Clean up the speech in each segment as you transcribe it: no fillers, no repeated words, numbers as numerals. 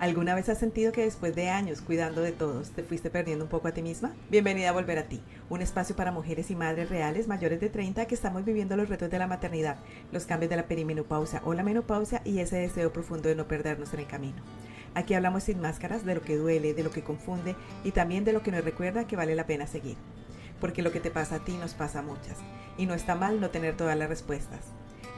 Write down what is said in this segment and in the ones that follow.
¿Alguna vez has sentido que después de años cuidando de todos te fuiste perdiendo un poco a ti misma? Bienvenida a Volver a Ti, un espacio para mujeres y madres reales mayores de 30 que estamos viviendo los retos de la maternidad, los cambios de la perimenopausia o la menopausia y ese deseo profundo de no perdernos en el camino. Aquí hablamos sin máscaras de lo que duele, de lo que confunde y también de lo que nos recuerda que vale la pena seguir. Porque lo que te pasa a ti nos pasa a muchas y no está mal no tener todas las respuestas.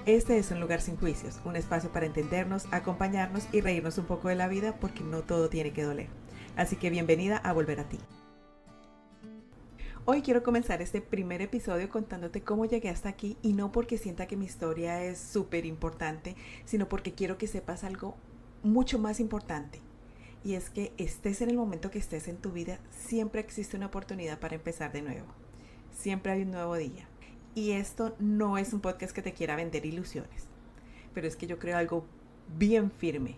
Este es un lugar sin juicios, un espacio para entendernos, acompañarnos y reírnos un poco de la vida porque no todo tiene que doler. Así que bienvenida a Volver a Ti. Hoy quiero comenzar este primer episodio contándote cómo llegué hasta aquí y no porque sienta que mi historia es súper importante, sino porque quiero que sepas algo mucho más importante. Y es que estés en el momento que estés en tu vida, siempre existe una oportunidad para empezar de nuevo. Siempre hay un nuevo día. Y esto no es un podcast que te quiera vender ilusiones, pero es que yo creo algo bien firme.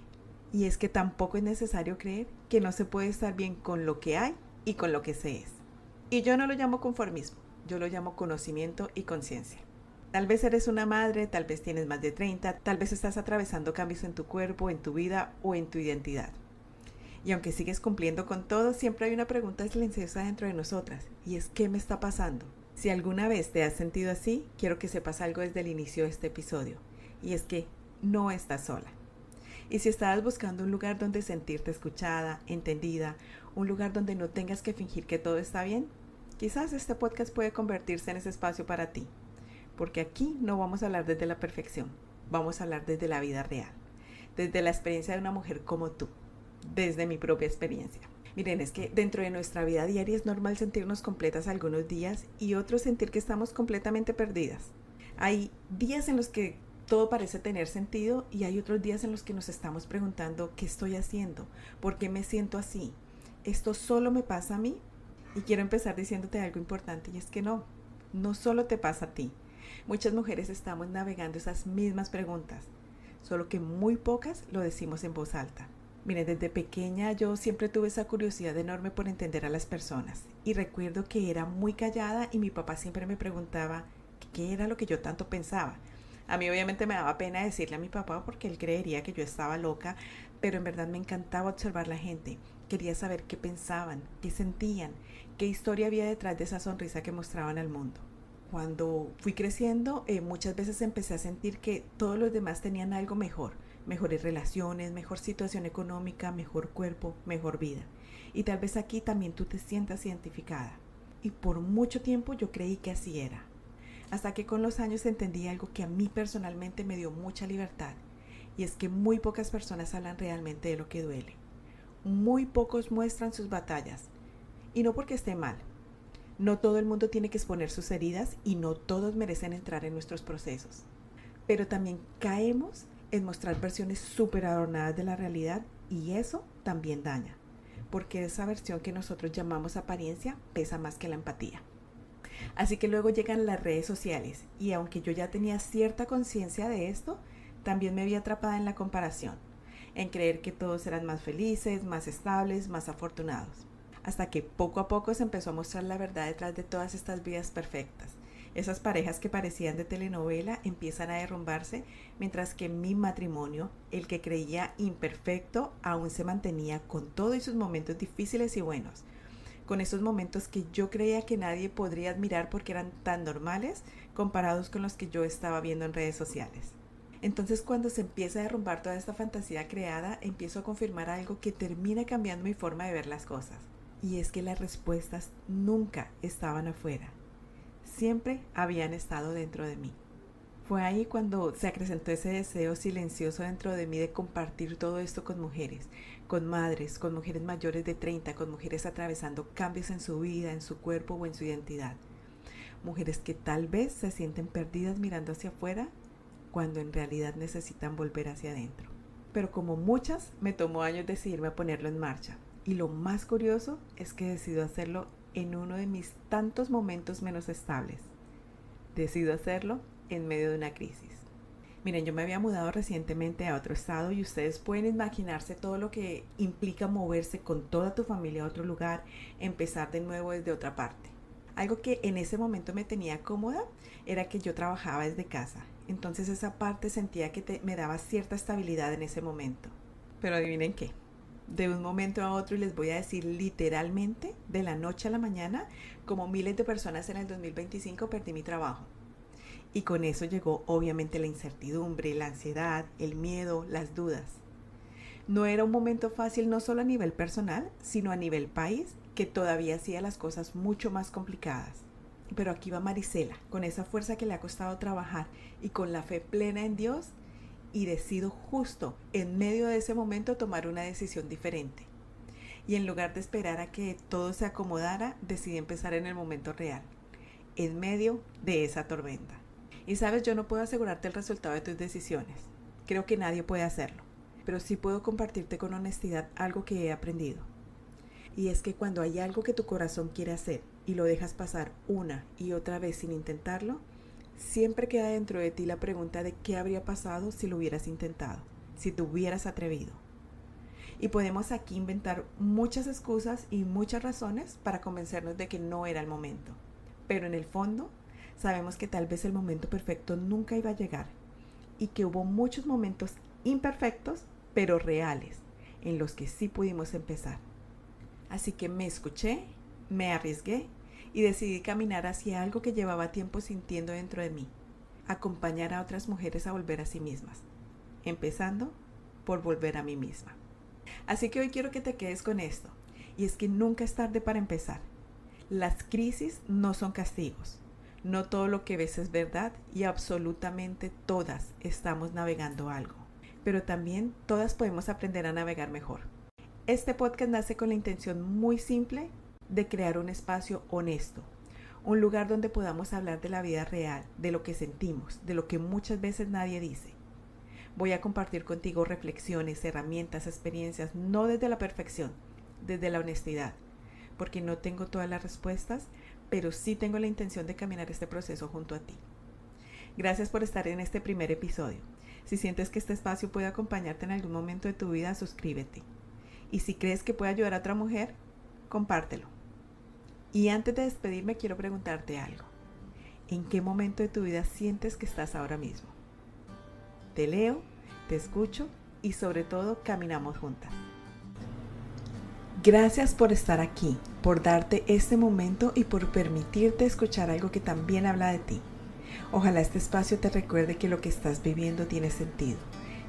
Y es que tampoco es necesario creer que no se puede estar bien con lo que hay y con lo que se es. Y yo no lo llamo conformismo, yo lo llamo conocimiento y conciencia. Tal vez eres una madre, tal vez tienes más de 30, tal vez estás atravesando cambios en tu cuerpo, en tu vida o en tu identidad. Y aunque sigues cumpliendo con todo, siempre hay una pregunta silenciosa dentro de nosotras, y es ¿qué me está pasando? Si alguna vez te has sentido así, quiero que sepas algo desde el inicio de este episodio, y es que no estás sola. Y si estabas buscando un lugar donde sentirte escuchada, entendida, un lugar donde no tengas que fingir que todo está bien, quizás este podcast puede convertirse en ese espacio para ti, porque aquí no vamos a hablar desde la perfección, vamos a hablar desde la vida real, desde la experiencia de una mujer como tú, desde mi propia experiencia. Miren, es que dentro de nuestra vida diaria es normal sentirnos completas algunos días y otros sentir que estamos completamente perdidas. Hay días en los que todo parece tener sentido y hay otros días en los que nos estamos preguntando ¿qué estoy haciendo? ¿Por qué me siento así? ¿Esto solo me pasa a mí? Y quiero empezar diciéndote algo importante y es que no solo te pasa a ti. Muchas mujeres estamos navegando esas mismas preguntas, solo que muy pocas lo decimos en voz alta. Miren, desde pequeña yo siempre tuve esa curiosidad enorme por entender a las personas y recuerdo que era muy callada y mi papá siempre me preguntaba qué era lo que yo tanto pensaba. A mí obviamente me daba pena decirle a mi papá porque él creería que yo estaba loca, pero en verdad me encantaba observar la gente. Quería saber qué pensaban, qué sentían, qué historia había detrás de esa sonrisa que mostraban al mundo. Cuando fui creciendo, muchas veces empecé a sentir que todos los demás tenían algo mejor, mejores relaciones, mejor situación económica, mejor cuerpo, mejor vida. Y tal vez aquí también tú te sientas identificada. Y por mucho tiempo yo creí que así era. Hasta que con los años entendí algo que a mí personalmente me dio mucha libertad. Y es que muy pocas personas hablan realmente de lo que duele. Muy pocos muestran sus batallas. Y no porque esté mal. No todo el mundo tiene que exponer sus heridas y no todos merecen entrar en nuestros procesos. Pero también caemos en mostrar versiones súper adornadas de la realidad y eso también daña, porque esa versión que nosotros llamamos apariencia pesa más que la empatía. Así que luego llegan las redes sociales y aunque yo ya tenía cierta conciencia de esto, también me vi atrapada en la comparación, en creer que todos eran más felices, más estables, más afortunados. Hasta que poco a poco se empezó a mostrar la verdad detrás de todas estas vidas perfectas. Esas parejas que parecían de telenovela empiezan a derrumbarse, mientras que mi matrimonio, el que creía imperfecto, aún se mantenía con todo y sus momentos difíciles y buenos. Con esos momentos que yo creía que nadie podría admirar porque eran tan normales comparados con los que yo estaba viendo en redes sociales. Entonces cuando se empieza a derrumbar toda esta fantasía creada, empiezo a confirmar algo que termina cambiando mi forma de ver las cosas. Y es que las respuestas nunca estaban afuera. Siempre habían estado dentro de mí. Fue ahí cuando se acrecentó ese deseo silencioso dentro de mí de compartir todo esto con mujeres, con madres, con mujeres mayores de 30, con mujeres atravesando cambios en su vida, en su cuerpo o en su identidad. Mujeres que tal vez se sienten perdidas mirando hacia afuera cuando en realidad necesitan volver hacia adentro. Pero como muchas, me tomó años decidirme a ponerlo en marcha. Y lo más curioso es que decido hacerlo en uno de mis tantos momentos menos estables. Decido hacerlo en medio de una crisis. Miren, yo me había mudado recientemente a otro estado y ustedes pueden imaginarse todo lo que implica moverse con toda tu familia a otro lugar, empezar de nuevo desde otra parte. Algo que en ese momento me tenía cómoda era que yo trabajaba desde casa. Entonces esa parte sentía que me daba cierta estabilidad en ese momento. Pero adivinen qué. de un momento a otro, y les voy a decir literalmente, de la noche a la mañana, como miles de personas en el 2025, perdí mi trabajo. Y con eso llegó obviamente la incertidumbre, la ansiedad, el miedo, las dudas. No era un momento fácil, no solo a nivel personal, sino a nivel país, que todavía hacía las cosas mucho más complicadas. Pero aquí va Marisela, con esa fuerza que le ha costado trabajar y con la fe plena en Dios, y decido justo en medio de ese momento tomar una decisión diferente. Y en lugar de esperar a que todo se acomodara, decidí empezar en el momento real, en medio de esa tormenta. Y sabes, yo no puedo asegurarte el resultado de tus decisiones. Creo que nadie puede hacerlo. Pero sí puedo compartirte con honestidad algo que he aprendido. Y es que cuando hay algo que tu corazón quiere hacer y lo dejas pasar una y otra vez sin intentarlo, siempre queda dentro de ti la pregunta de qué habría pasado si lo hubieras intentado, si te hubieras atrevido. Y podemos aquí inventar muchas excusas y muchas razones para convencernos de que no era el momento. Pero en el fondo, sabemos que tal vez el momento perfecto nunca iba a llegar y que hubo muchos momentos imperfectos, pero reales, en los que sí pudimos empezar. Así que me escuché, me arriesgué y decidí caminar hacia algo que llevaba tiempo sintiendo dentro de mí, acompañar a otras mujeres a volver a sí mismas, empezando por volver a mí misma. Así que hoy quiero que te quedes con esto, y es que nunca es tarde para empezar. Las crisis no son castigos, no todo lo que ves es verdad y absolutamente todas estamos navegando algo, pero también todas podemos aprender a navegar mejor. Este podcast nace con la intención muy simple de crear un espacio honesto, un lugar donde podamos hablar de la vida real, de lo que sentimos, de lo que muchas veces nadie dice. Voy a compartir contigo reflexiones, herramientas, experiencias, no desde la perfección, desde la honestidad, porque no tengo todas las respuestas, pero sí tengo la intención de caminar este proceso junto a ti. Gracias por estar en este primer episodio. Si sientes que este espacio puede acompañarte en algún momento de tu vida, suscríbete. Y si crees que puede ayudar a otra mujer, compártelo. Y antes de despedirme, quiero preguntarte algo. ¿En qué momento de tu vida sientes que estás ahora mismo? Te leo, te escucho y sobre todo caminamos juntas. Gracias por estar aquí, por darte este momento y por permitirte escuchar algo que también habla de ti. Ojalá este espacio te recuerde que lo que estás viviendo tiene sentido,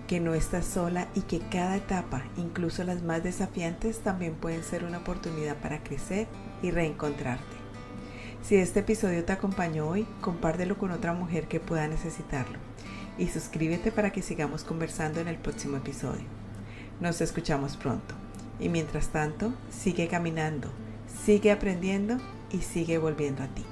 que no estás sola y que cada etapa, incluso las más desafiantes, también pueden ser una oportunidad para crecer y reencontrarte. Si este episodio te acompañó hoy, compártelo con otra mujer que pueda necesitarlo y suscríbete para que sigamos conversando en el próximo episodio. Nos escuchamos pronto y mientras tanto, sigue caminando, sigue aprendiendo y sigue volviendo a ti.